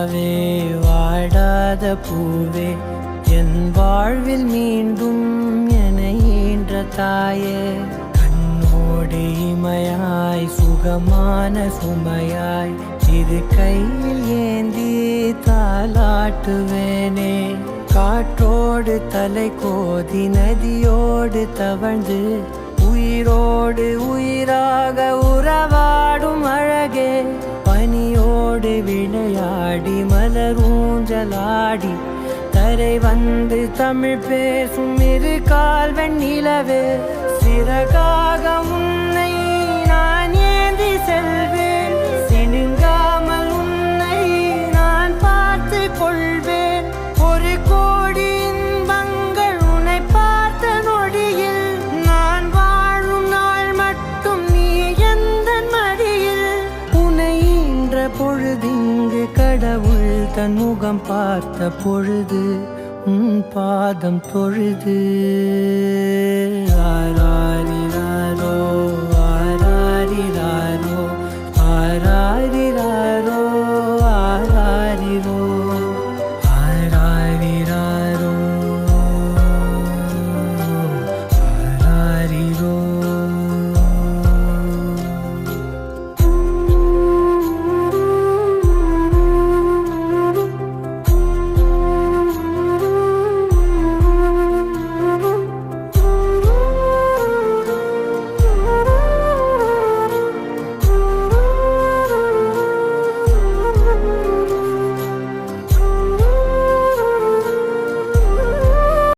நிலாவே வாடாத பூவே என் வாழ்வில் மீண்டும் என ஈன்ற தாயே கண்ணோடு இமையாய் சுகமான சுமையாய் சிறு கையில் ஏந்தி தாலாட்டுவேனே காற்றோடு தலை கோதி நதியோடு தவழ்ந்து உயிரோடு உயிராக உறவாடும் அழகே பனியோடு விளையாடி மலரூஞ்சலாடி தரை வந்து தமிழ் பேசும் இரு கால் வெண்ணிலவே சிறகாக உன்னை நான் ஏந்தி செல்வேன் சினுங்காமல் உன்னை நான் பார்த்து கொள்வேன் ஒரு கோடி இன்பங்கள் உன்னை பார்த்த நொடியில் நான் வாழும் நாள் மட்டும் நீ எந்த மடியில் உன்னை ஈன்ற பொழுதிங்கு கடவுள் தன் முகம் பார்த்த பொழுது உன் பாதம் தொழுது ஆராய்